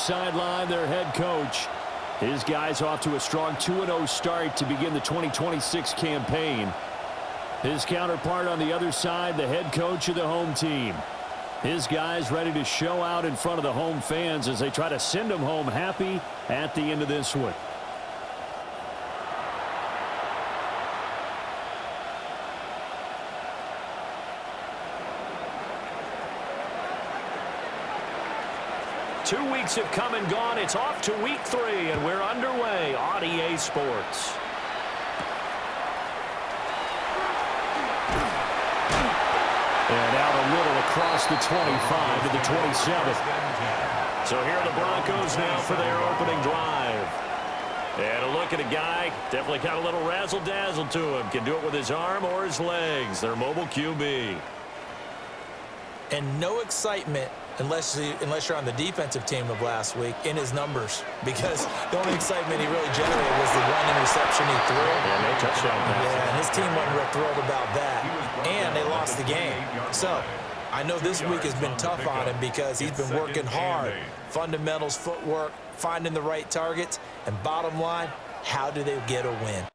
Sideline, their head coach. His guys off to a strong 2-0 start to begin the 2026 campaign. His counterpart on the other side, the head coach of the home team. His guys ready to show out in front of the home fans as they try to send them home happy at the end of this one. Two weeks have come and gone. It's off to week 3, and we're underway on EA Sports. And out a little across the 25 to the 27. So here are the Broncos now for their opening drive. And a look at a guy, definitely got a little razzle-dazzle to him. Can do it with his arm or his legs. Their mobile QB. And no excitement unless you're on the defensive team of last week in his numbers, because the only excitement he really generated was the one interception he threw. Yeah, no touchdown pass. Yeah, and his team wasn't real thrilled about that, and they lost the game. So I know this week has been tough on him because he's been working hard. Fundamentals, footwork, finding the right targets, and bottom line, how do they get a win?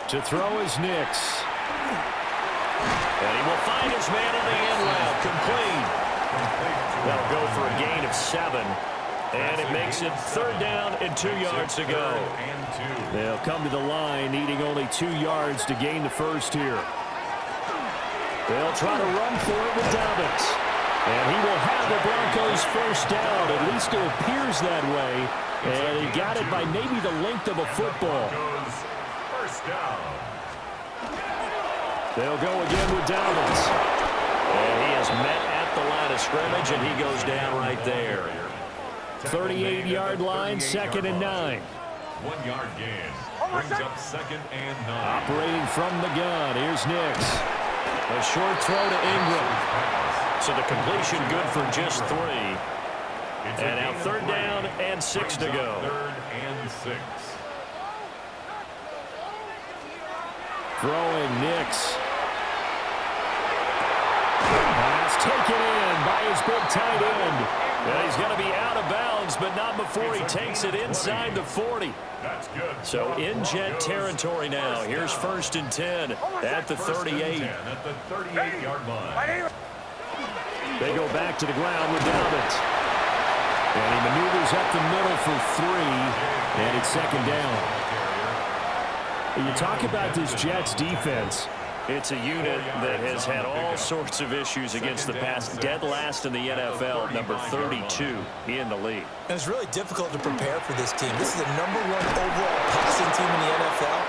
To throw is Nix. And he will find his man in the end route. Complete. That'll go for a gain of 7. And it makes it 3rd down and 2 yards to go. They'll come to the line needing only 2 yards to gain the first here. They'll try to run for it with Dobbins. And he will have the Broncos first down. At least it appears that way. And he got it by maybe the length of a football. They'll go again with Dobbins. And he is met at the line of scrimmage, and he goes down right there. 38-yard line, 2nd and 9. 1-yard gain. Brings up 2nd and 9. Operating from the gun, here's Nix. A short throw to Ingram. So the completion good for just 3. And now 3rd down and 6 to go. 3rd and 6. Throwing Nix. That's taken in by his big tight end. And he's going to be out of bounds, but not before he takes it inside the 40. That's good. So in jet territory now. Here's 1st and 10 at the 38. At the 38-yard line. They go back to the ground with Dobbins. And he maneuvers up the middle for 3, and it's second down. You talk about this Jets defense. It's a unit that has had all sorts of issues against the pass. Dead last in the NFL, number 32 in the league. And it's really difficult to prepare for this team. This is the #1 overall passing team in the NFL,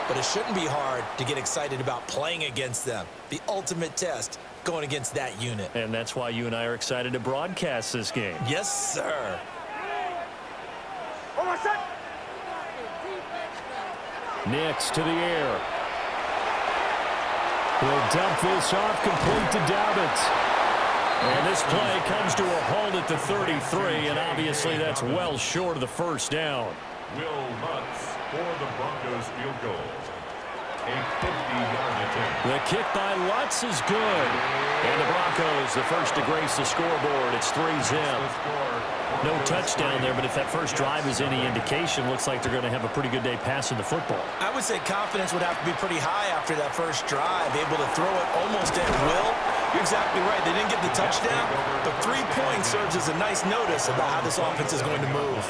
but it shouldn't be hard to get excited about playing against them. The ultimate test going against that unit. And that's why you and I are excited to broadcast this game. Yes, sir. Next to the air. He'll dump this off complete to Dobbins. And this play comes to a halt at the 33, and obviously that's well short of the first down. Will Lutz for the Broncos field goal. A 50-yard attempt. The kick by Lutz is good. And the Broncos, the first to grace the scoreboard. It's 3-zip. No touchdown there, but if that first drive is any indication, looks like they're going to have a pretty good day passing the football. I would say confidence would have to be pretty high after that first drive, able to throw it almost at will. You're exactly right. They didn't get the touchdown, but 3 points serves as a nice notice about how this offense is going to move.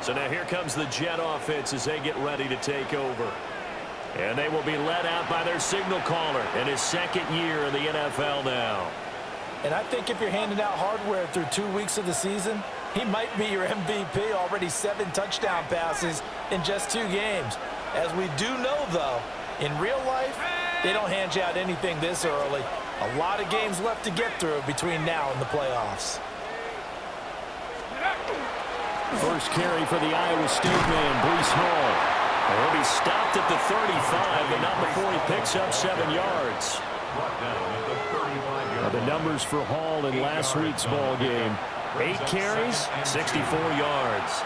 So now here comes the Jet offense as they get ready to take over. And they will be led out by their signal caller in his second year in the NFL now. And I think if you're handing out hardware through 2 weeks of the season, he might be your MVP. Already 7 touchdown passes in just 2 games. As we do know, though, in real life, they don't hand you out anything this early. A lot of games left to get through between now and the playoffs. First carry for the Iowa State man, Breece Hall. He'll be stopped at the 35, but not before he picks up 7 yards. The numbers for Hall in last week's ball game. 8 carries, 64 yards.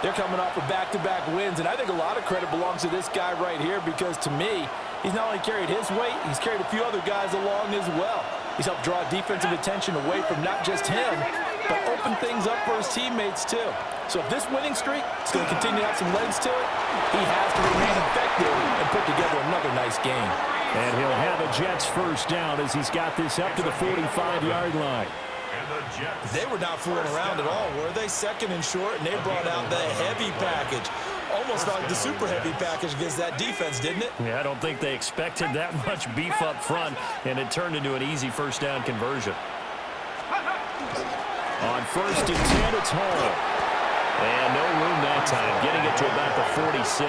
They're coming off of back-to-back wins, and I think a lot of credit belongs to this guy right here because, to me, he's not only carried his weight, he's carried a few other guys along as well. He's helped draw defensive attention away from not just him, but open things up for his teammates, too. So if this winning streak is going to continue to have some legs to it, he has to remain effective and put together another nice game. And he'll have a Jets first down as he's got this up to the 45-yard line. They were not fooling around at all, were they? Second and short, and they brought out the heavy package. Almost like the super heavy package against that defense, didn't it? Yeah, I don't think they expected that much beef up front, and it turned into an easy first down conversion. On first and 10, it's Hall. And no room that time, getting it to about the 46.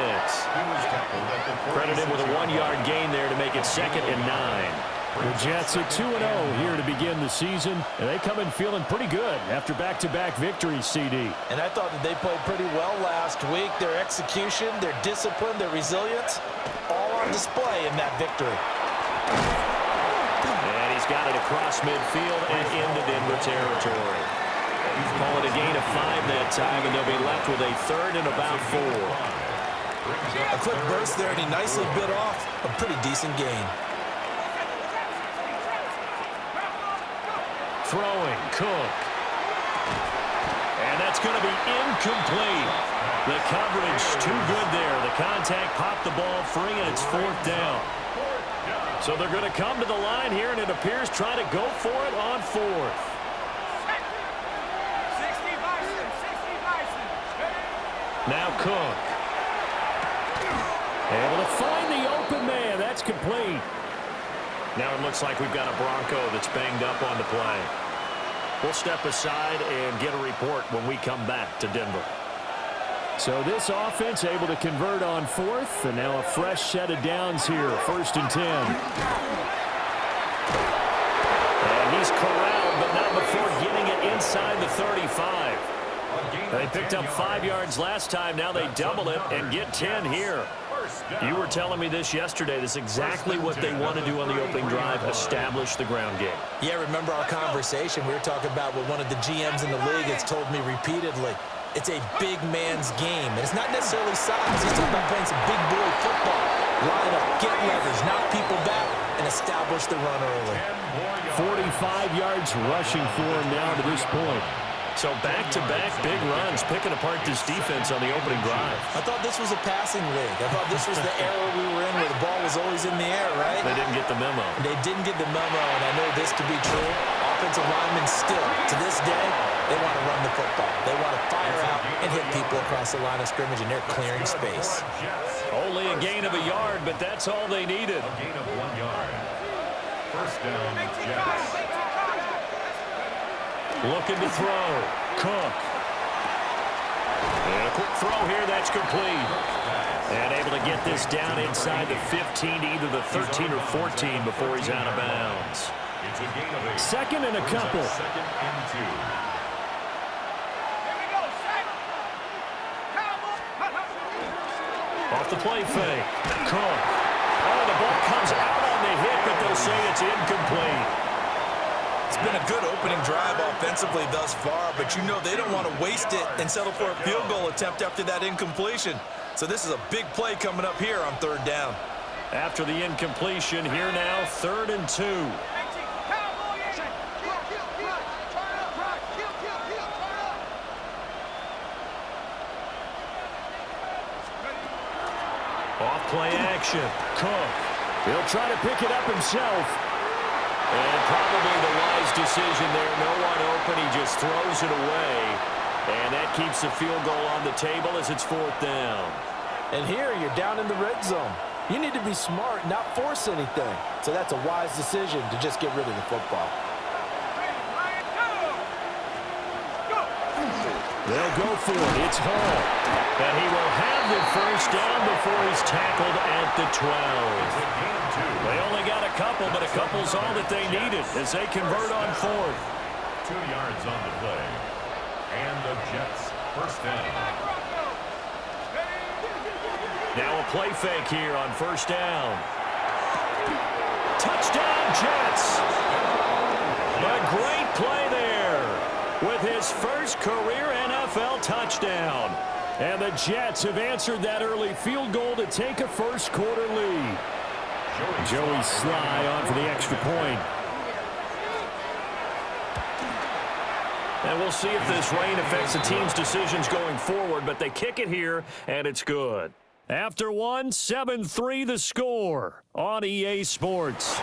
Credit him with a 1-yard gain there to make it second and 9. The Jets are 2-0 here to begin the season, and they come in feeling pretty good after back-to-back victories, CD. And I thought that they played pretty well last week. Their execution, their discipline, their resilience, all on display in that victory. And he's got it across midfield and into Denver territory. Call it a gain of 5 that time, and they'll be left with a third and about 4. A quick burst there, and he nicely bit off a pretty decent gain. Throwing, Cook. And that's going to be incomplete. The coverage too good there. The contact popped the ball free, and it's 4th down. So they're going to come to the line here, and it appears try to go for it on 4th. Now Cook. Able to find the open man. That's complete. Now it looks like we've got a Bronco that's banged up on the play. We'll step aside and get a report when we come back to Denver. So this offense able to convert on 4th, and now a fresh set of downs here, 1st and 10. And he's corralled, but not before getting it inside the 35. They picked up 5 yards last time. Now they double it and get 10 here. You were telling me this yesterday. This is exactly what they want to do on the opening drive, establish the ground game. Yeah, remember our conversation? We were talking about what one of the GMs in the league has told me repeatedly. It's a big man's game. And it's not necessarily size. He's talking about playing some big boy football. Line up, get leverage, knock people back, and establish the run early. 45 yards rushing for him now to this point. So back-to-back big runs, picking apart this defense on the opening drive. I thought this was a passing league. I thought this was the era we were in where the ball was always in the air, right? They didn't get the memo. They didn't get the memo, and I know this to be true. offensive linemen still, to this day, they want to run the football. They want to fire out and hit people across the line of scrimmage, and they're clearing space. Only a gain of a yard, but that's all they needed. A gain of 1 yard. First down, Jets. Looking to throw. Cook. And a quick throw here, that's complete. And able to get this down inside the 15 to either the 13 or 14 before he's out of bounds. It's a gain of 8. Second and a couple. Second and 2. Off the play fake. Cook. Oh, the ball comes out on the hit, but they'll say it's incomplete. It's been a good opening drive offensively thus far, but you know they don't want to waste it and settle for a field goal attempt after that incompletion. So this is a big play coming up here on third down. After the incompletion, here now, 3rd and 2. Off play action. Cook. He'll try to pick it up himself. And probably the wise decision there. No one open. He just throws it away. And that keeps the field goal on the table as it's 4th down. And here you're down in the red zone. You need to be smart, not force anything. So that's a wise decision to just get rid of the football. They'll go for it. It's Hall. And he will have the first down before he's tackled at the 12. They only got a couple, but a couple's all that they needed as they convert on 4th. 2 yards on the play. And the Jets first down. Now a play fake here on 1st down. Touchdown, Jets! A great play there with his first career NFL touchdown. And the Jets have answered that early field goal to take a first-quarter lead. Joey Sly on for the extra point. And we'll see if this rain affects the team's decisions going forward, but they kick it here, and it's good. After one, 7-3 the score on EA Sports.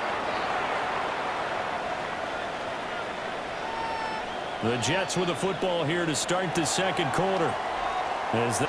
The Jets with the football here to start the second quarter. As they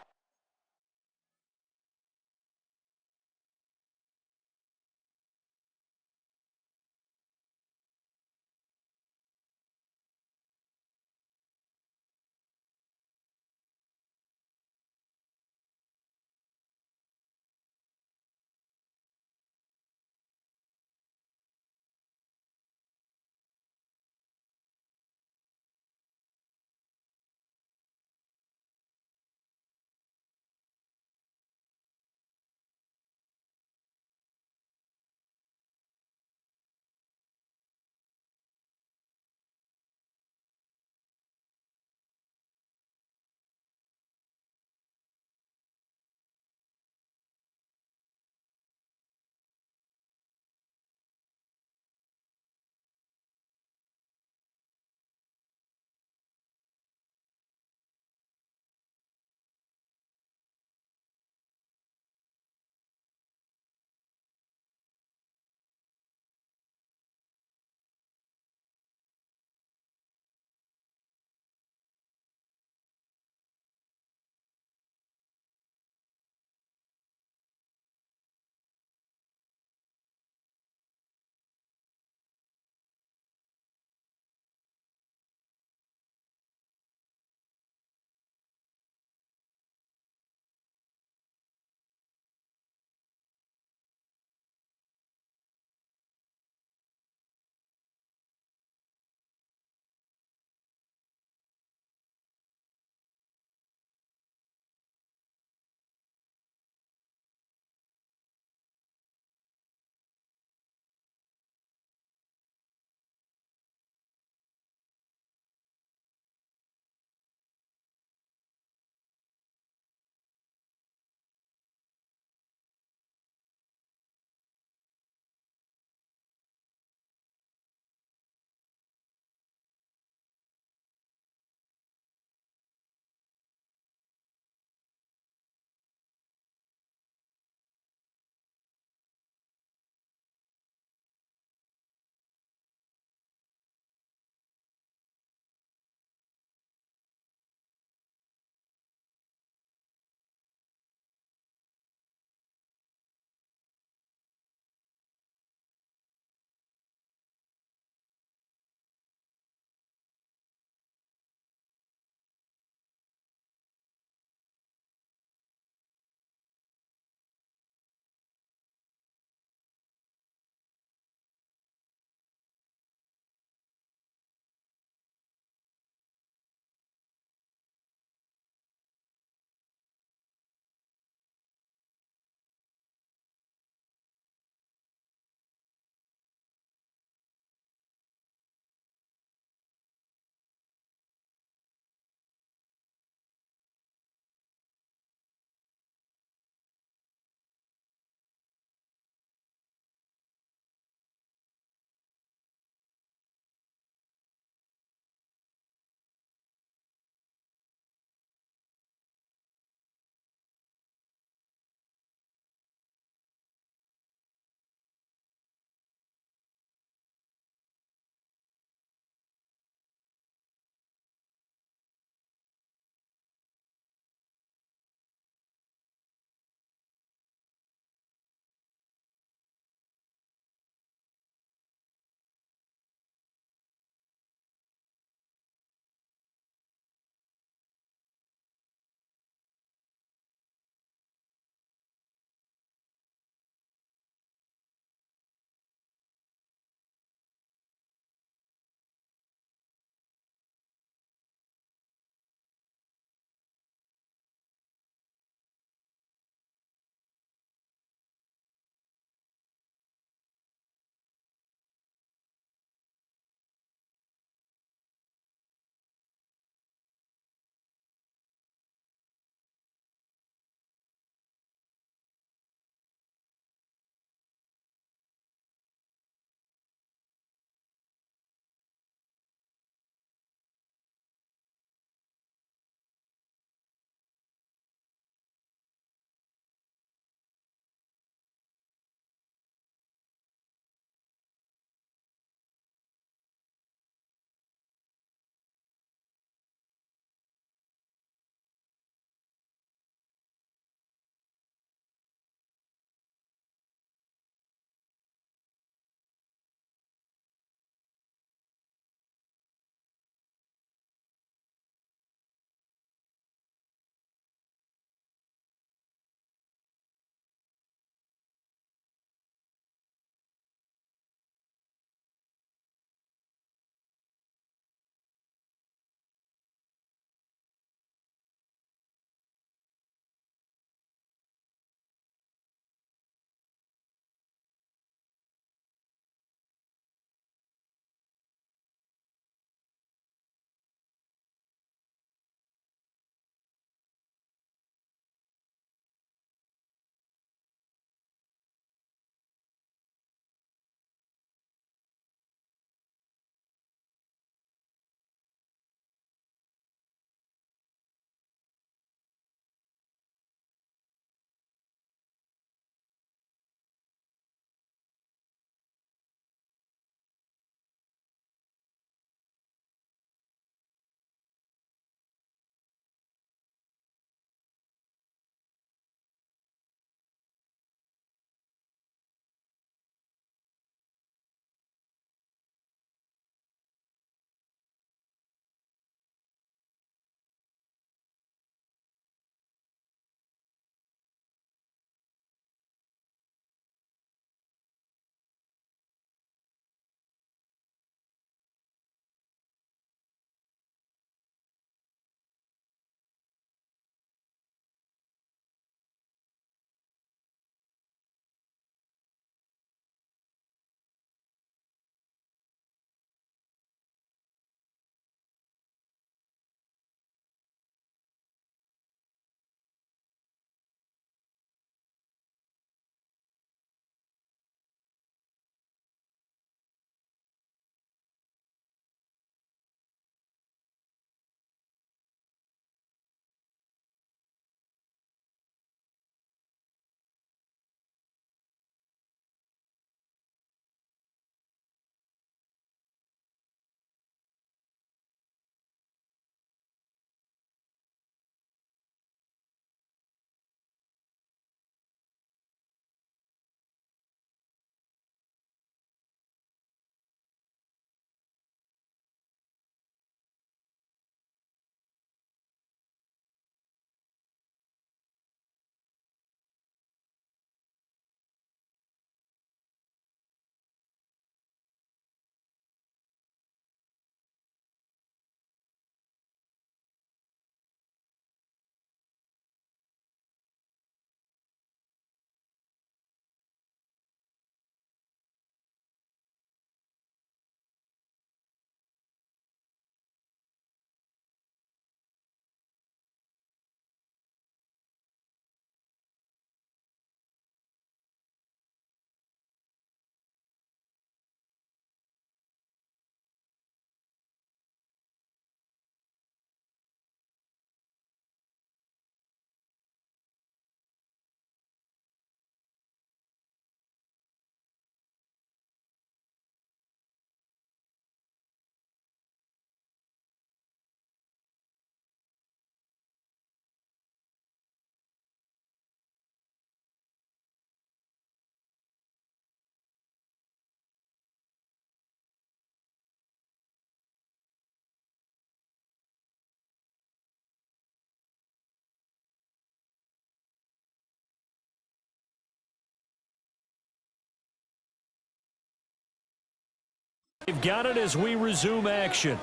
They've got it as we resume action.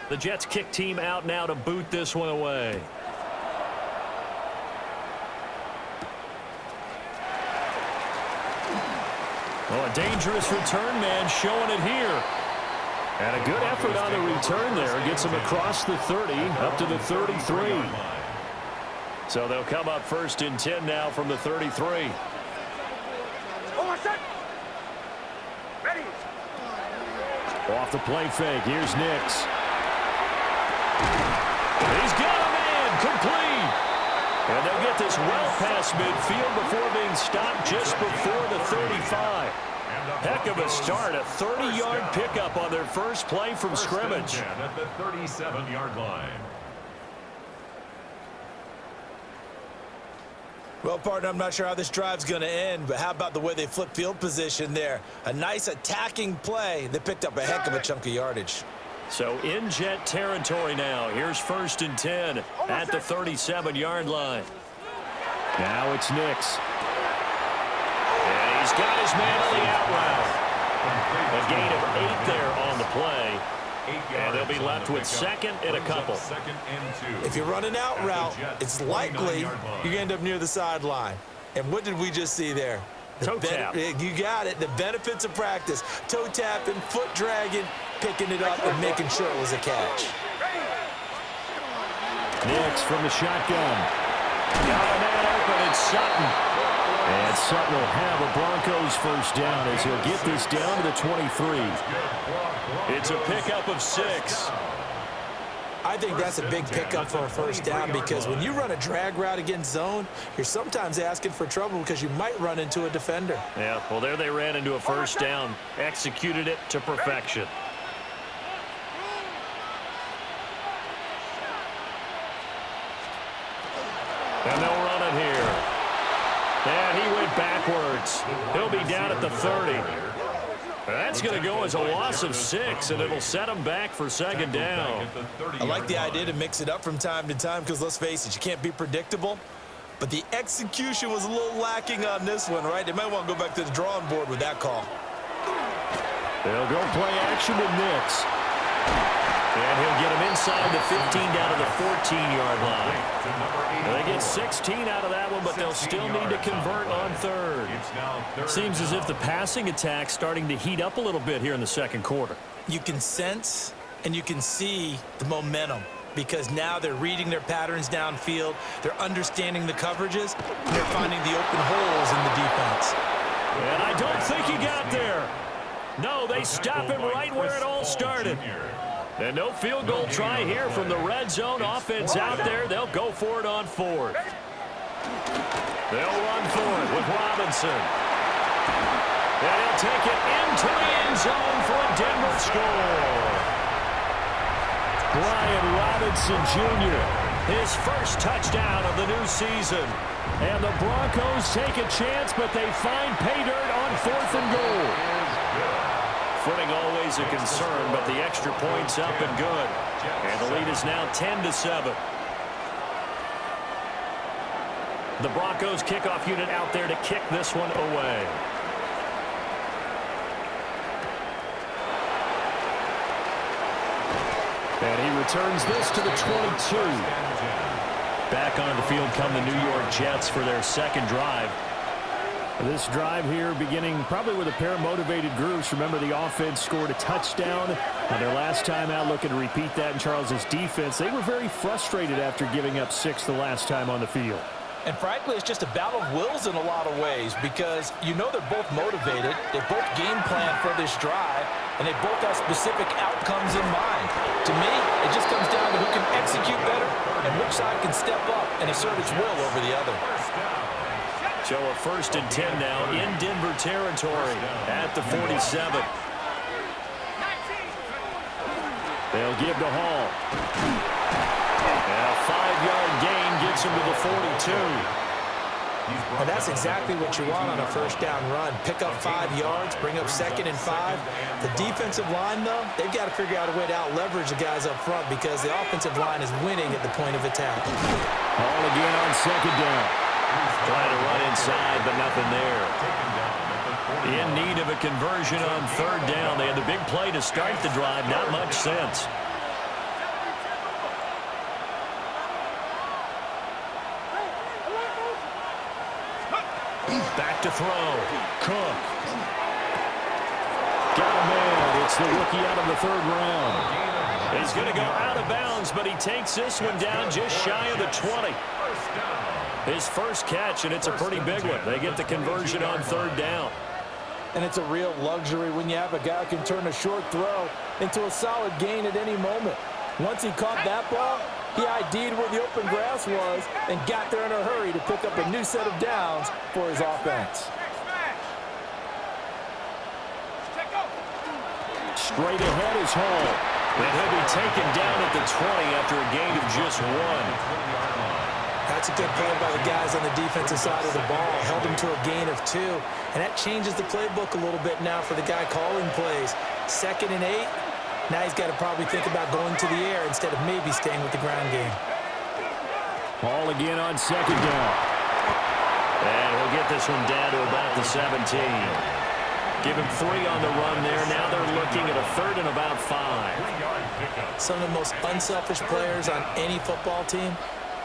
The Jets kick team out now to boot this one away. Oh, a dangerous return man showing it here. And a good effort on the return there. Gets him across the 30, up to the 33. So they'll come up first and 10 now from the 33. Ready. Off the play fake. Here's Nix. He's got a man complete. And they'll get this well past midfield before being stopped just before the 35. Heck of a start. A 30-yard pickup on their first play from scrimmage. At the 37-yard line. Well, partner, I'm not sure how this drive's going to end, but how about the way they flip field position there? A nice attacking play that picked up a heck of a chunk of yardage. So in Jet territory now. Here's first and 10 at the 37-yard line. Now it's Nix. And he's got his man on the out route. A gain of 8 there on the play. And they'll be left with second and a couple. If you run an out route, it's likely you're going to end up near the sideline. And what did we just see there? Toe tap. You got it. The benefits of practice. Toe tapping, foot dragging, picking it up, and making sure it was a catch. Nix from the shotgun. Got a man open. It's Sutton. And Sutton will have a Broncos first down as he'll get this down to the 23. It's a pickup of 6. I think that's a big pickup for a first down because when you run a drag route against zone, you're sometimes asking for trouble because you might run into a defender. Yeah, well, there they ran into a first down. Executed it to perfection. And they'll run it here. And he went backwards. He'll be down at the 30. That's going to go as a loss of 6, and it'll set him back for second down. I like the idea to mix it up from time to time because, let's face it, you can't be predictable. But the execution was a little lacking on this one, right? They might want to go back to the drawing board with that call. They'll go play action with Nix. And he'll get him inside the 15 down to the 14-yard line. They get 16 out of that one, but they'll still need to convert on third. Seems as if the passing attack's starting to heat up a little bit here in the second quarter. You can sense and you can see the momentum because now they're reading their patterns downfield, they're understanding the coverages, and they're finding the open holes in the defense. And I don't think he got there. No, they stop him right where it all started. And no field goal try here from the red zone offense out there. They'll go for it on 4th. They'll run for it with Robinson. And he'll take it into the end zone for a Denver score. Brian Robinson Jr., his first touchdown of the new season. And the Broncos take a chance, but they find pay dirt on 4th and goal. Footing always a concern, but the extra point's up and good. And the lead is now 10-7. The Broncos kickoff unit out there to kick this one away. And he returns this to the 22. Back on the field come the New York Jets for their second drive. This drive here beginning probably with a pair of motivated groups. Remember, the offense scored a touchdown on their last time out, looking to repeat that in Charles's defense. They were very frustrated after giving up 6 the last time on the field. And frankly, it's just a battle of wills in a lot of ways because you know they're both motivated, they both game plan for this drive, and they both have specific outcomes in mind. To me, it just comes down to who can execute better and which side can step up and assert its will over the other. So a 1st and 10 now in Denver territory at the 47. They'll give to Hall. And a 5-yard gain gets him to the 42. And that's exactly what you want on a first down run. Pick up 5 yards, bring up 2nd and 5. The defensive line, though, they've got to figure out a way to out-leverage the guys up front because the offensive line is winning at the point of attack. Hall again on 2nd down. Trying to run inside, but nothing there. In need of a conversion on third down. They had the big play to start the drive. Not much sense. Back to throw. Cook. Got a man. It's the rookie out of the third round. He's going to go out of bounds, but he takes this one down just shy of the 20. His first catch, and it's a pretty big one. They get the conversion on third down. And it's a real luxury when you have a guy who can turn a short throw into a solid gain at any moment. Once he caught that ball, he ID'd where the open grass was and got there in a hurry to pick up a new set of downs for his offense. Straight ahead is Hall. And he'll be taken down at the 20 after a gain of just 1. That's a good play by the guys on the defensive side of the ball. Held him to a gain of 2. And that changes the playbook a little bit now for the guy calling plays. 2nd and 8. Now he's got to probably think about going to the air instead of maybe staying with the ground game. Hall again on second down. And he'll get this one down to about the 17. Give him 3 on the run there. Now they're looking at a 3rd and about 5. Some of the most unselfish players on any football team,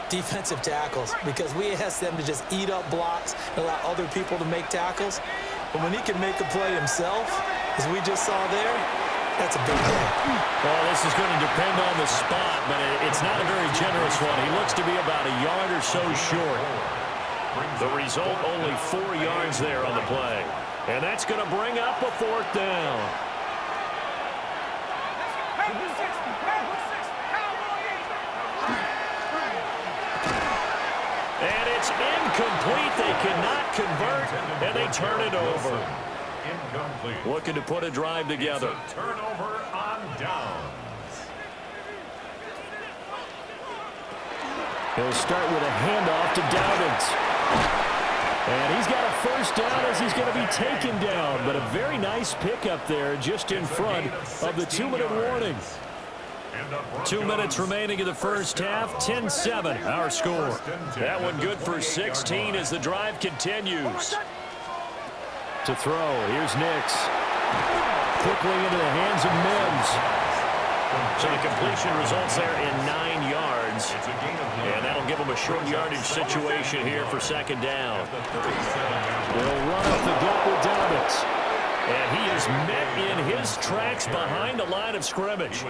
defensive tackles, because we ask them to just eat up blocks and allow other people to make tackles. But when he can make a play himself, as we just saw there, that's a big play. Well, this is going to depend on the spot, but it's not a very generous one. He looks to be about a yard or so short. The result, only 4 yards there on the play. And that's going to bring up a 4th down. And it's incomplete. They cannot convert, and they turn it over. Incomplete. Looking to put a drive together. Turnover on downs. He'll start with a handoff to Dobbins. And he's got a first down as he's going to be taken down. But a very nice pickup there just in front of the 2-minute warning. 2 minutes remaining in the first half. 10-7 our score. That one good for 16 as the drive continues. To throw, here's Nix. Quickly into the hands of Mims. So the completion results there in 9 yards. And that'll give them a short yardage situation here for 2nd down. They'll run up the gut with Dobbins. And he is met in his tracks behind the line of scrimmage.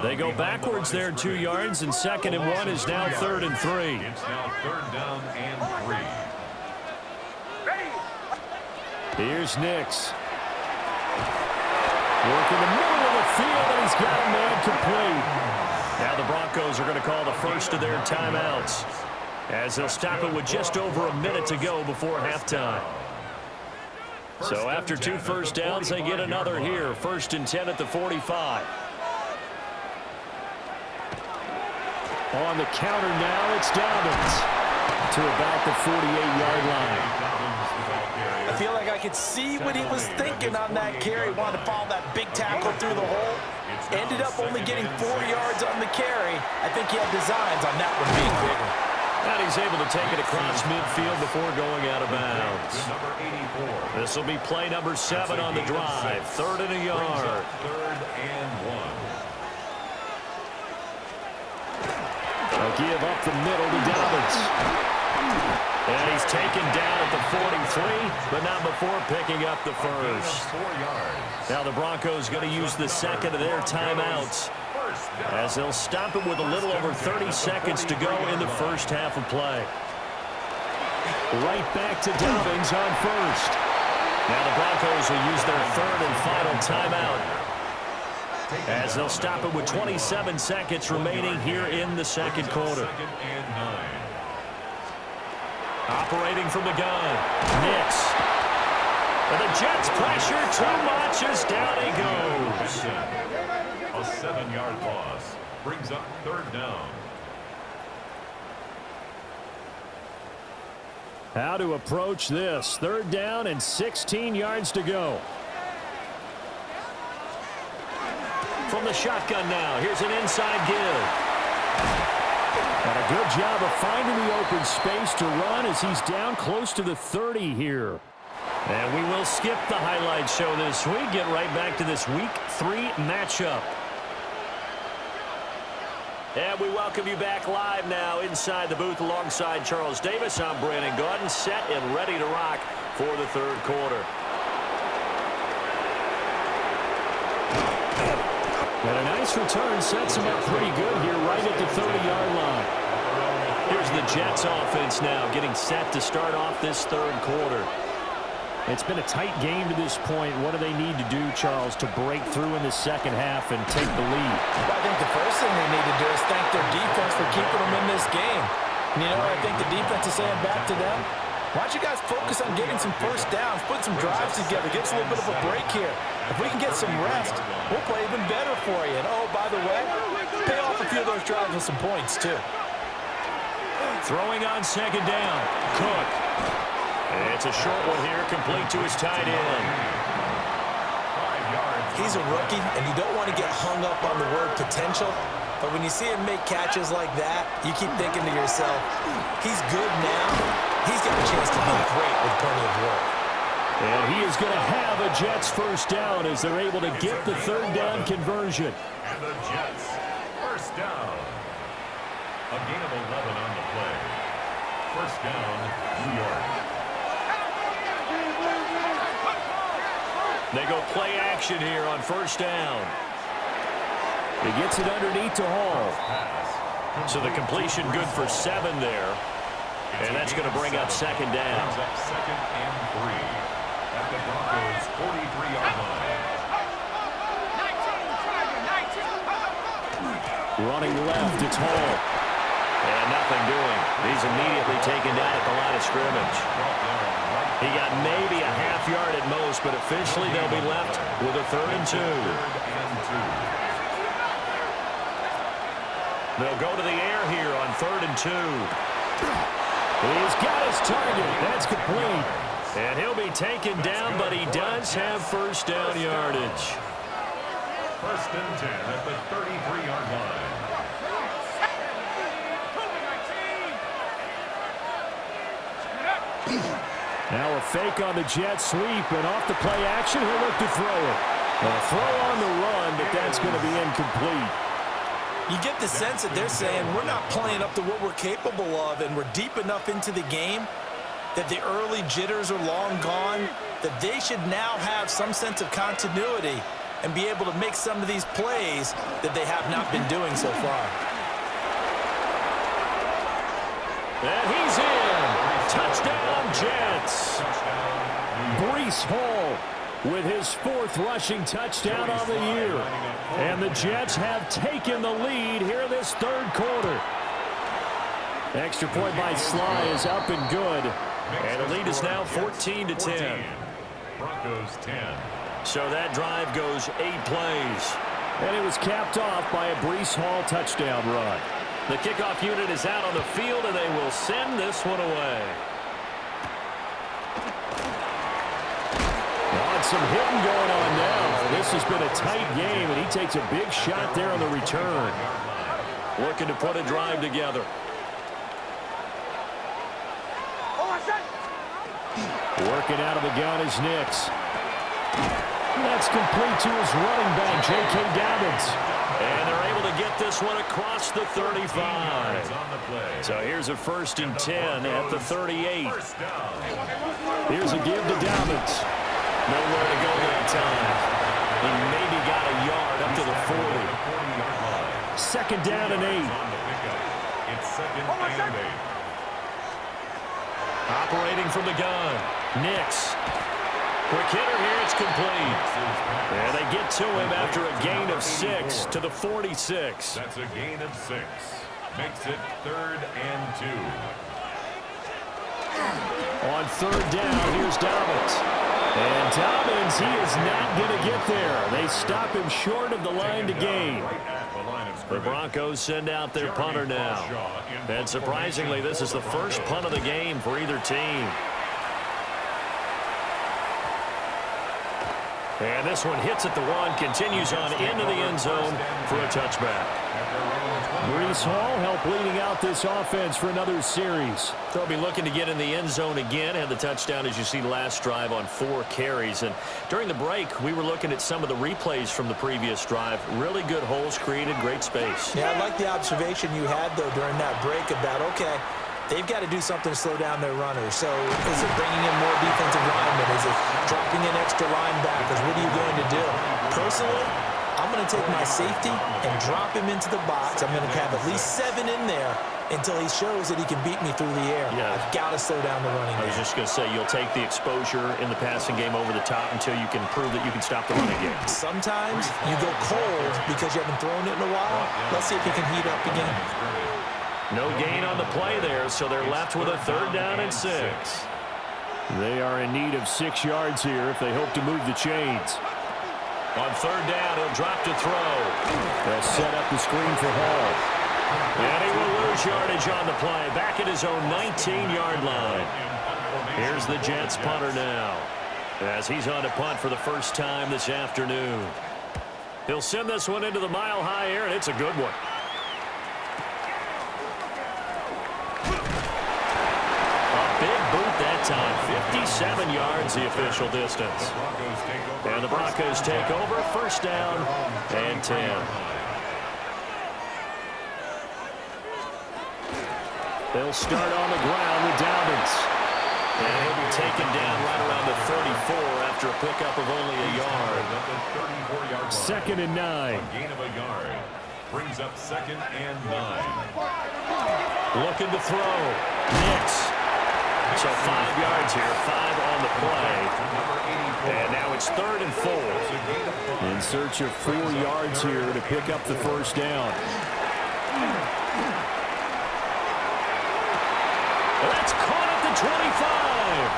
They go backwards there 2 yards, and 2nd and 1 is now 3rd and 3. It's now 3rd down and 3. Here's Nix. Work in the middle of the field, and he's got a man complete. Now the Broncos are going to call the first of their timeouts, as they'll stop it with just over a minute to go before halftime. So after 2 first downs, they get another here. 1st and 10 at the 45. On the counter now, it's Dobbins to about the 48-yard line. I feel like I could see what he was thinking on that carry. Wanted to follow that big tackle through the hole. Ended up only getting 4 yards on the carry. I think he had designs on that one being bigger. And he's able to take it across midfield before going out of bounds. This will be play number 7 on the drive. 3rd and a yard. 3rd and 1. A give up the middle to Dobbins. And he's taken down at the 43, but not before picking up the first. 4 yards. Now the Broncos going to use the 2nd of their timeouts, as they'll stop it with a little over 30 seconds to go in the first half of play. Right back to Dobbins on first. Now the Broncos will use their 3rd and final timeout, as they'll stop it with 27 seconds remaining here in the 2nd quarter. 2nd and 9. Operating from the gun, Nix. And the Jets pressure too much as down he goes. A 7-yard loss brings up 3rd down. How to approach this. 3rd down and 16 yards to go. From the shotgun now, here's an inside give. And a good job of finding the open space to run as he's down close to the 30 here. And we will skip the highlight show this week. Get right back to this Week 3 matchup. And we welcome you back live now inside the booth alongside Charles Davis. I'm Brandon Gaudin, set and ready to rock for the third quarter. And a nice return sets him up pretty good here right at the 30-yard line. Here's the Jets offense now getting set to start off this third quarter. It's been a tight game to this point. What do they need to do, Charles, to break through in the second half and take the lead? Well, I think the first thing they need to do is thank their defense for keeping them in this game. You know, I think the defense is saying back to them, why don't you guys focus on getting some first downs, put some drives together, get us a little bit of a break here. If we can get some rest, we'll play even better for you. And, oh, by the way, pay off a few of those drives with some points, too. Throwing on second down, Cook. It's a short one here, complete to his tight end. He's a rookie, and you don't want to get hung up on the word potential. But when you see him make catches like that, you keep thinking to yourself, he's good now. He's got a chance to be great with plenty of work. And he is going to have a Jets first down as they're able to get the third down conversion. And the Jets first down. A gain of 11 on the play. First down, New York. They go play action here on first down. He gets it underneath to Hall. So the completion good for 7 there. And that's going to bring up second down. Second and 3 at the Broncos' 43-yard line. Running left, it's Hall. And nothing doing. He's immediately taken down at the line of scrimmage. He got maybe a half yard at most, but officially they'll be left with a 3rd and 2. They'll go to the air here on 3rd and 2. He's got his target. That's complete. And he'll be taken down, but he does have first down yardage. First and 10 at the 33-yard line. Now a fake on the jet sweep, and off the play action, he'll look to throw it. A throw on the run, but that's going to be incomplete. You get the sense that they're saying we're not playing up to what we're capable of, and we're deep enough into the game that the early jitters are long gone, that they should now have some sense of continuity and be able to make some of these plays that they have not been doing so far. And he's in. Touchdown, Jets. Breece Hall with his 4th rushing touchdown on the year. And the Jets have taken the lead here in this third quarter. Extra point by Sly is up and good. And the lead is now 14-10. Broncos 10. So that drive goes 8 plays. And it was capped off by a Breece Hall touchdown run. The kickoff unit is out on the field, and they will send this one away. Some hitting going on now. This has been a tight game, and he takes a big shot there on the return. Looking to put a drive together. Working out of the gun is Nix. That's complete to his running back, J.K. Dobbins. And they're able to get this one across the 35. So here's a 1st and 10 at the 38. Here's a give to Dobbins. Nowhere to go that time. He maybe got a yard up to the 40. Second down and 8. It's second and 8. Operating from the gun. Nix. Quick hitter here. It's complete. And they get to him after a gain of 6 to the 46. That's a gain of 6. Makes it 3rd and 2. On 3rd down, here's Dobbins. And Dobbins, he is not going to get there. They stop him short of the line to gain. The Broncos send out their punter now. And surprisingly, this is the first punt of the game for either team. And this one hits at the 1, continues on into the end zone for a touchback. Brees Hall helped leading out this offense for another series. They'll be looking to get in the end zone again. Had the touchdown, as you see, last drive on 4 carries. And during the break, we were looking at some of the replays from the previous drive. Really good holes created, great space. Yeah, I like the observation you had, though, during that break about, okay, they've got to do something to slow down their runners. So is it bringing in more defensive linemen? Is it dropping in extra linebackers? What are you going to do? Personally, I'm going to take my safety and drop him into the box. I'm going to have at least 7 in there until he shows that he can beat me through the air. Yeah. I've got to slow down the running game. I was just going to say, you'll take the exposure in the passing game over the top until you can prove that you can stop the running game. Sometimes you go cold because you haven't thrown it in a while. Let's see if he can heat up again. No gain on the play there, so they're left with a 3rd down and 6. They are in need of 6 yards here if they hope to move the chains. On 3rd down, he'll drop to throw. They'll set up the screen for Hall. And he will lose yardage on the play. Back at his own 19-yard line. Here's the Jets punter now, as he's on to punt for the first time this afternoon. He'll send this one into the mile-high air, and it's a good one. Big boot that time. 57 yards the official distance. And the Broncos take over. 1st down and 10. They'll start on the ground with Dobbins. And he'll be taken down right around the 34 after a pickup of only a yard. 2nd and 9. Gain of a yard. Brings up 2nd and 9. Looking to throw. Nix. So 5 yards here, 5 on the play. And now it's 3rd and 4. In search of 4 yards here to pick up the 1st down. That's caught at the 25.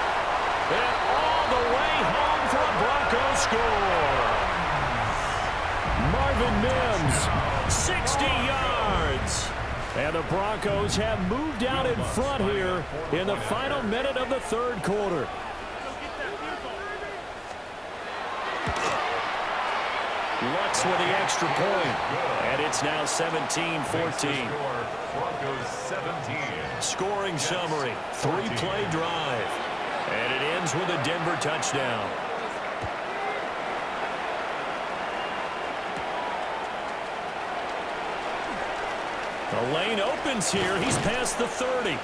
And all the way home for a Broncos score. Marvin Mims, 60 yards. and the Broncos have moved out in front here in the final minute of the 3rd quarter. Lutz with the extra point. And it's now 17-14. Broncos 17. Scoring summary, 3-play drive. And it ends with a Denver touchdown. The lane opens here. He's past the 30.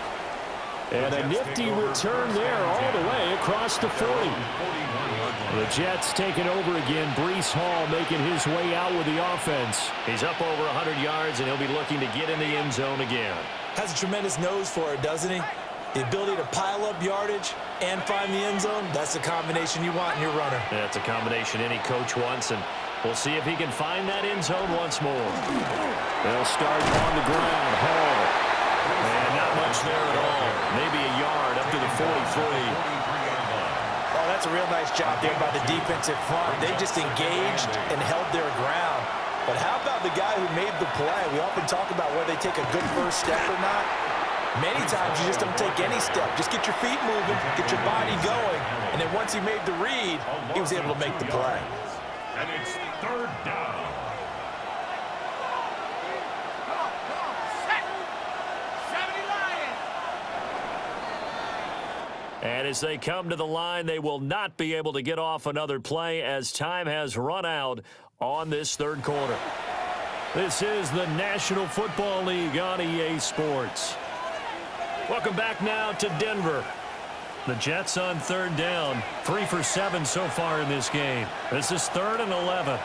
And a nifty return there all the way across the 40. The Jets taking over again. Brees Hall making his way out with the offense. He's up over 100 yards, and he'll be looking to get in the end zone again. Has a tremendous nose for it, doesn't he? The ability to pile up yardage and find the end zone, that's the combination you want in your runner. That's a combination any coach wants, and we'll see if he can find that end zone once more. They'll start on the ground. Hall. And not much there at all. Maybe a yard up to the 43. Oh, that's a real nice job there by the defensive front. They just engaged and held their ground. But how about the guy who made the play? We often talk about whether they take a good first step or not. Many times you just don't take any step. Just get your feet moving, get your body going, and then once he made the read, he was able to make the play. And it's 3rd down. And as they come to the line, they will not be able to get off another play as time has run out on this 3rd quarter. This is the National Football League on EA Sports. Welcome back now to Denver. The Jets on 3rd down. 3 for 7 so far in this game. This is 3rd and 11.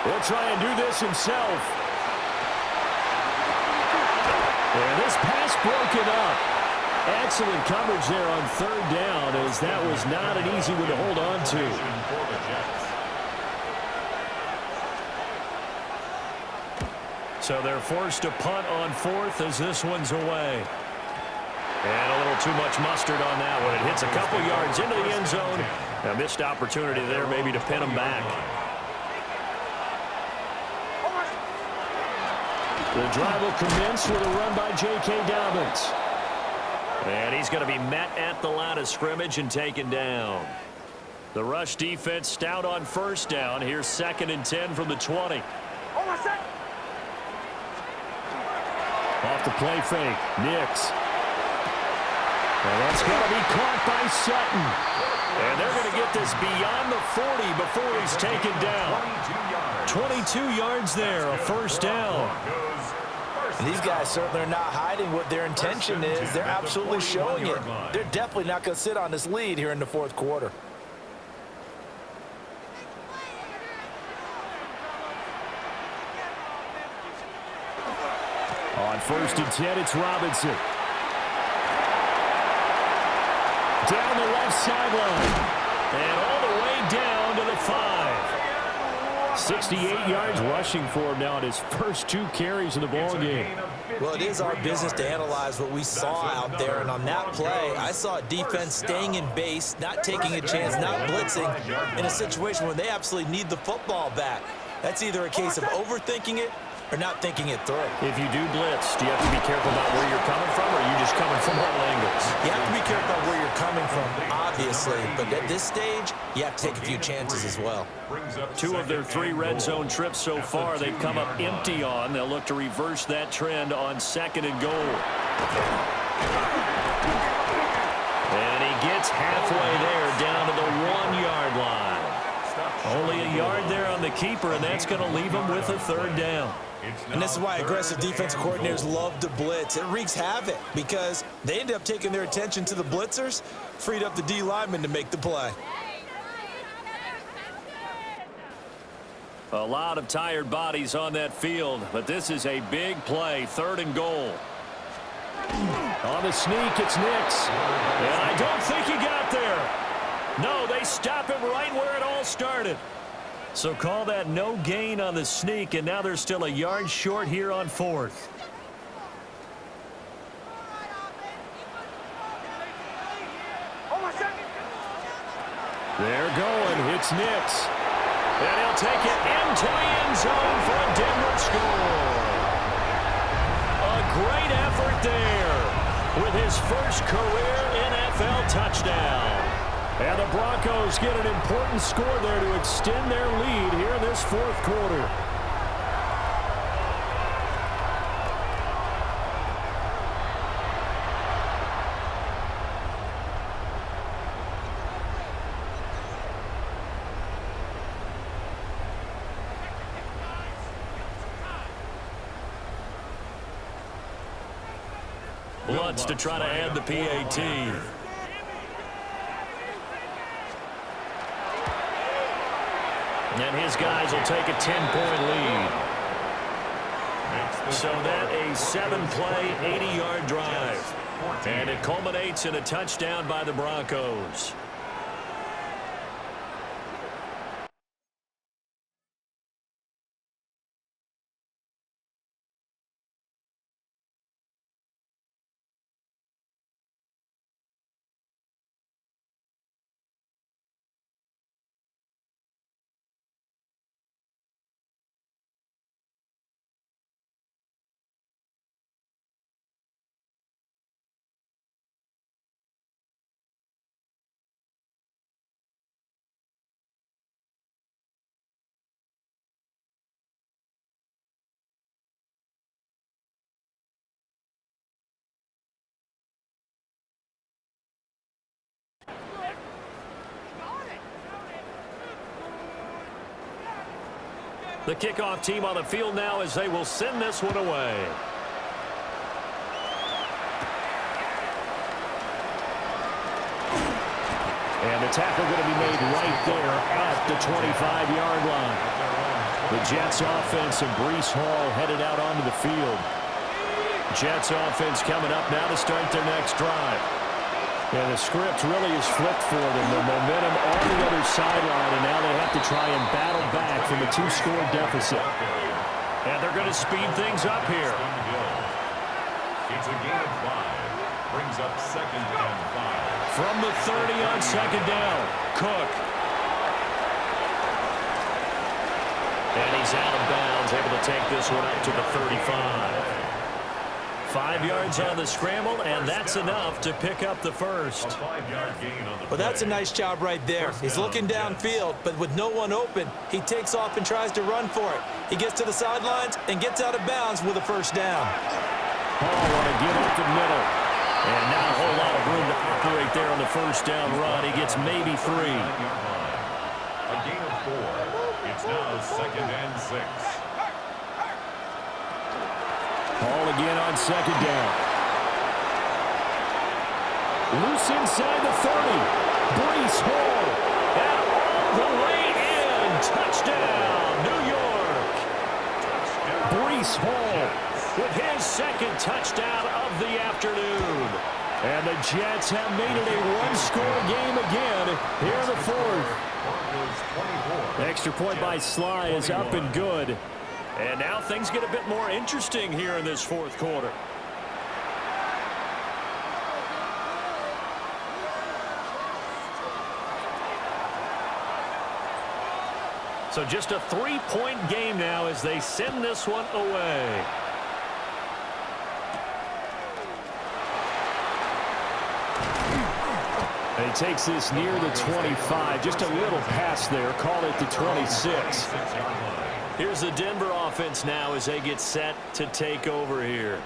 He'll try and do this himself. And this pass broken up. Excellent coverage there on 3rd down, as that was not an easy one to hold on to. So they're forced to punt on 4th as this one's away. And a little too much mustard on that one. It hits a couple yards into the end zone. A missed opportunity there maybe to pin them back. The drive will commence with a run by J.K. Dobbins. And he's going to be met at the line of scrimmage and taken down. The rush defense stout on 1st down. Here's 2nd and 10 from the 20. Off the play fake. Nix. And that's going to be caught by Sutton. And they're going to get this beyond the 40 before he's taken down. 22 yards there, a first down. And these guys certainly are not hiding what their intention is. They're absolutely showing it. They're definitely not going to sit on this lead here in the fourth quarter. On 1st and 10, it's Robinson. Down the left sideline. And all the way down to the 5. 68 yards rushing for him now in his first 2 carries of the ball game. Well, it is our business to analyze what we saw out there. And on that play, I saw a defense staying in base, not taking a chance, not blitzing in a situation where they absolutely need the football back. That's either a case of overthinking it or not thinking it through. If you do blitz, do you have to be careful about where you're coming from, or are you just coming from all angles? You have to be careful about where you're coming from, obviously. But at this stage, you have to take a few chances as well. 2 of their 3 red zone trips so far, they've come up empty on. They'll look to reverse that trend on 2nd and goal. And he gets halfway there down to the 1-yard line. Only a yard there on the keeper, and that's going to leave him with a 3rd down. And this is why aggressive defensive coordinators love to blitz. It wreaks havoc because they end up taking their attention to the blitzers, freed up the D lineman to make the play. A lot of tired bodies on that field, but this is a big play, 3rd and goal. On the sneak, it's Nix. And I don't think he got there. No, they stop him right where it all started. So call that no gain on the sneak, and now they're still a yard short here on 4th. They're going. It's Nix. And he'll take it into the end zone for a Denver score. A great effort there with his first career NFL touchdown. And the Broncos get an important score there to extend their lead here in this 4th quarter. Lutz to try to add the PAT. And his guys will take a 10-point lead. So that a 7-play, 80-yard drive. And it culminates in a touchdown by the Broncos. The kickoff team on the field now as they will send this one away. And the tackle going to be made right there at the 25-yard line. The Jets offense and Breece Hall headed out onto the field. Jets offense coming up now to start their next drive. And the script really is flipped for them. The momentum on the other sideline, and now they have to try and battle back from a 2-score deficit. And they're going to speed things up here. It's a gain of 5. Brings up 2nd and 5. From the 30 on 2nd down, Cook. And he's out of bounds, able to take this one up to the 35. 5 yards on the scramble, and that's enough to pick up the first. Well, that's a nice job right there. He's looking downfield, but with no one open, he takes off and tries to run for it. He gets to the sidelines and gets out of bounds with a first down. Hall on a give up the middle. And not a whole lot of room to operate there on the first down run. He gets maybe 3. A gain of 4. It's now 2nd and 6. Hall again on 2nd down. Loose inside the 30. Brees Hall. And all the way in. Touchdown, New York. Brees Hall With his 2nd touchdown of the afternoon. And the Jets have made it a one-score game again here in the 4th. Extra point by Sly is up and good. And now things get a bit more interesting here in this 4th quarter. So just a 3-point game now as they send this one away. And he takes this near the 25. Just a little pass there. Call it the 26. Here's the Denver offense now as they get set to take over here.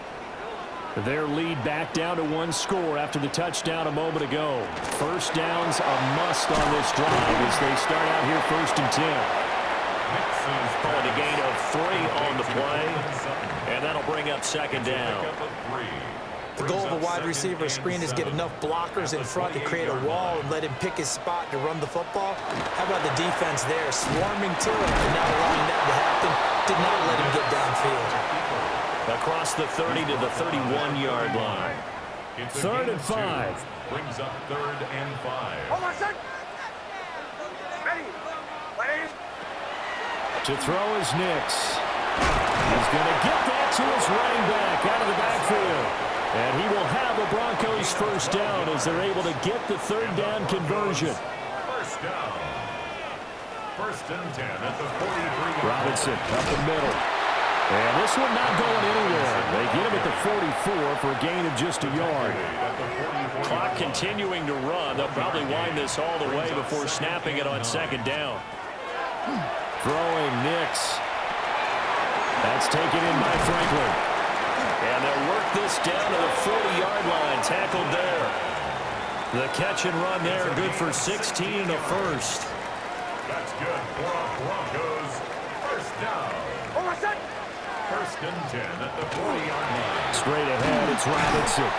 Their lead back down to 1 score after the touchdown a moment ago. First down's a must on this drive as they start out here 1st and 10. Calling a gain of 3 on the play, and that'll bring up 2nd down. The goal of a wide receiver screen is get enough blockers in front to create a wall and let him pick his spot to run the football. How about the defense there, swarming to him and not allowing that to happen? Did not let him get downfield. Across the 30 to the 31-yard line. 3rd and 5. Brings up 3rd and 5. Hold on, son. Ready. Ready. To throw is Nix. He's going to get that to his running back out of the backfield. And he will have a Broncos first down as they're able to get the 3rd down conversion. First down. 1st and 10 at the 43. Robinson up the middle. And this one not going anywhere. They get him at the 44 for a gain of just a yard. Clock continuing to run. They'll probably wind this all the way before snapping it on 2nd down. Throwing Nix. That's taken in by Franklin. And they'll work this down to the 40-yard line. Tackled there. The catch and run there, good for 16 and a first. That's good for a Broncos first down. Hold on, son. 1st and 10 at the 40-yard line. Straight ahead, it's Robinson.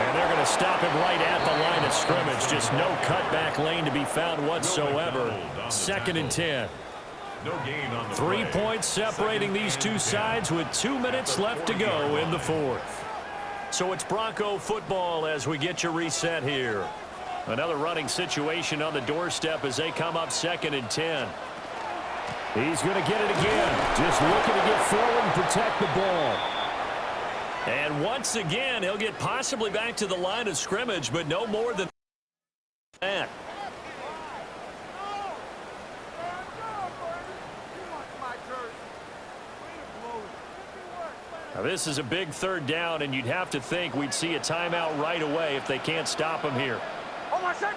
And they're going to stop him right at the line of scrimmage. Just no cutback lane to be found whatsoever. 2nd and 10. No gain on the 3 play. points separating these two sides with 2 minutes left to go in the 4th. So it's Bronco football as we get you reset here. Another running situation on the doorstep as they come up 2nd and 10. He's going to get it again. Just looking to get forward and protect the ball. And once again, he'll get possibly back to the line of scrimmage, but no more than that. Now, this is a big 3rd down, and you'd have to think we'd see a timeout right away if they can't stop him here. Hold on, son.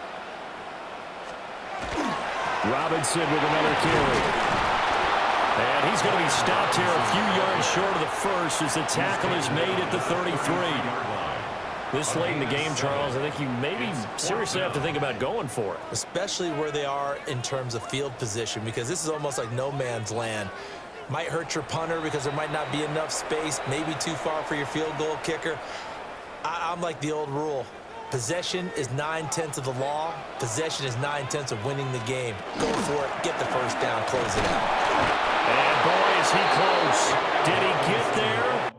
Robinson with another carry. And he's going to be stopped here a few yards short of the first as the tackle is made at the 33. This late in the game, Charles, I think you maybe seriously have to think about going for it. Especially where they are in terms of field position, because this is almost like no man's land. Might hurt your punter because there might not be enough space, maybe too far for your field goal kicker. I'm like the old rule. Possession is 9/10 of the law. Possession is 9/10 of winning the game. Go for it. Get the first down. Close it out. And boy, is he close. Did he get there?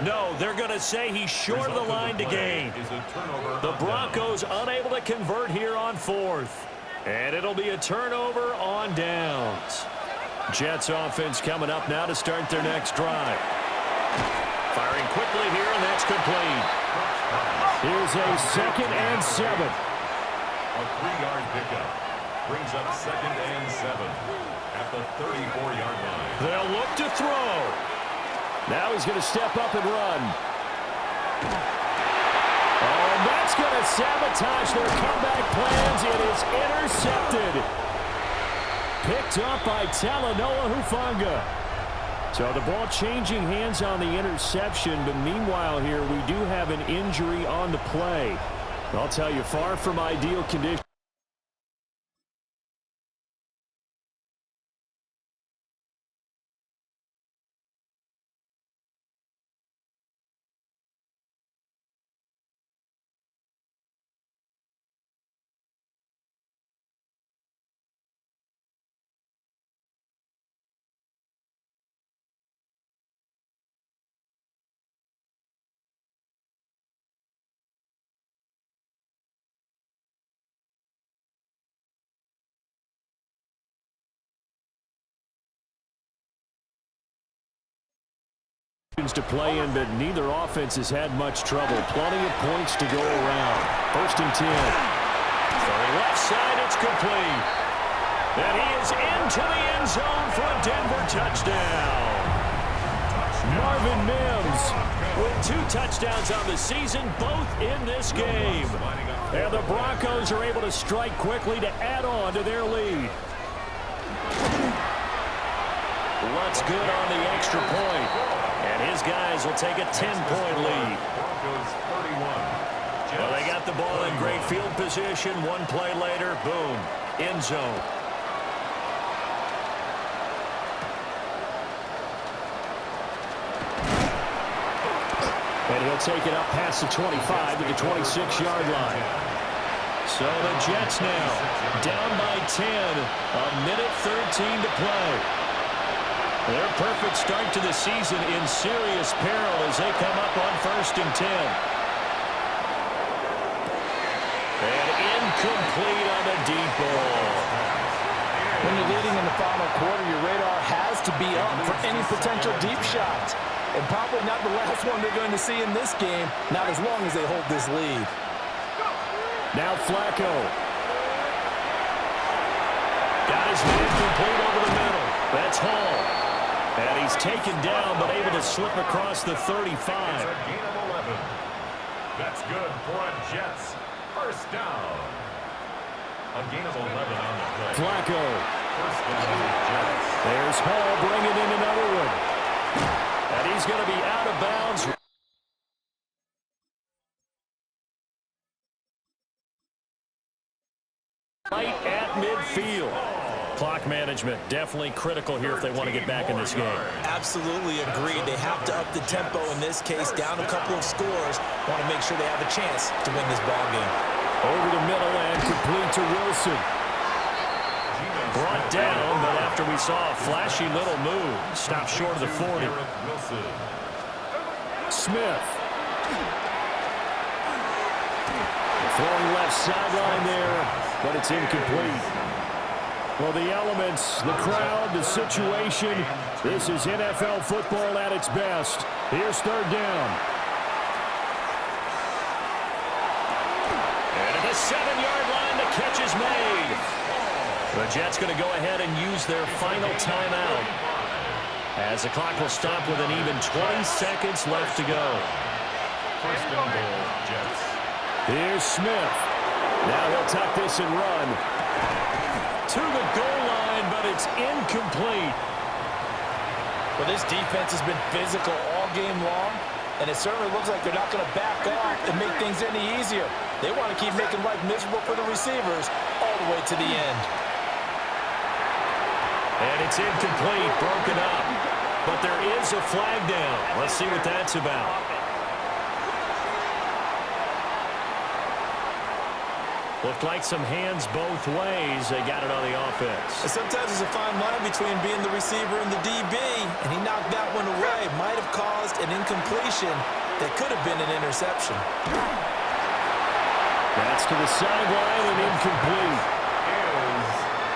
No, they're going to say he's short of the line to gain. The Broncos unable to convert here on 4th. And it'll be a turnover on downs. Jets offense coming up now to start their next drive. Firing quickly here, and that's complete. Here's a 2nd and 7. A 3-yard pickup brings up 2nd and 7 at the 34-yard line. They'll look to throw. Now he's going to step up and run. Oh, and that's going to sabotage their comeback plans. It is intercepted. Picked up by Talanoa Hufanga. So the ball changing hands on the interception, but meanwhile here we do have an injury on the play. I'll tell you, far from ideal conditions. To play in, but neither offense has had much trouble. Plenty of points to go around. 1st and 10. For the left side, it's complete. And he is into the end zone for a Denver touchdown. Marvin Mims with 2 touchdowns on the season, both in this game. And the Broncos are able to strike quickly to add on to their lead. What's good on the extra point? And his guys will take a 10-point lead. Well, they got the ball in great field position. One play later, boom, end zone. And he'll take it up past the 25 to the 26-yard line. So the Jets now down by 10, a minute 13 to play. Their perfect start to the season in serious peril as they come up on 1st and 10. And incomplete on the deep ball. When you're leading in the final quarter, your radar has to be up for any potential deep shots. And probably not the last one they're going to see in this game, not as long as they hold this lead. Now Flacco. Got his man complete over the middle. That's Hall. And he's taken down, but able to slip across the 35. It's a gain of 11. That's good for a Jets. 1st down. A gain of 11 on the play. Flacco. 1st down, Jets. There's Hall bringing in another one. And he's going to be out of bounds. Right at midfield. Clock management definitely critical here if they want to get back in this game. Absolutely agreed. They have to up the tempo in this case, down a couple of scores. Want to make sure they have a chance to win this ball game. Over the middle and complete to Wilson. Brought down, but after we saw a flashy little move, stopped short of the 40. Smith. Throwing left sideline there, but it's incomplete. Well, the elements, the crowd, the situation, this is NFL football at its best. Here's 3rd down. And at the 7-yard line, the catch is made. The Jets going to go ahead and use their final timeout, as the clock will stop with an even 20 seconds left to go. 1st and goal, Jets. Here's Smith. Now he'll tuck this and run. To the goal line, but it's incomplete. Well, this defense has been physical all game long, and it certainly looks like they're not going to back off and make things any easier. They want to keep making life miserable for the receivers all the way to the end. And it's incomplete, broken up. But there is a flag down. Let's see what that's about. Looked like some hands both ways. They got it on the offense. And sometimes there's a fine line between being the receiver and the DB, and he knocked that one away. Might have caused an incompletion that could have been an interception. That's to the sideline and incomplete.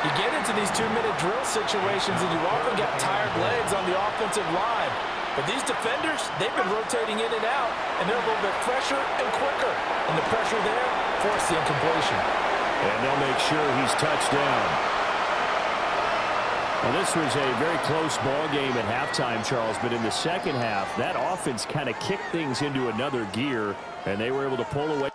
You get into these 2-minute drill situations, and you often got tired legs on the offensive line. But these defenders, they've been rotating in and out, and they're a little bit fresher and quicker. And the pressure there forced the incompletion. And they'll make sure he's touched down. Well, this was a very close ball game at halftime, Charles, but in the second half, that offense kind of kicked things into another gear, and they were able to pull away.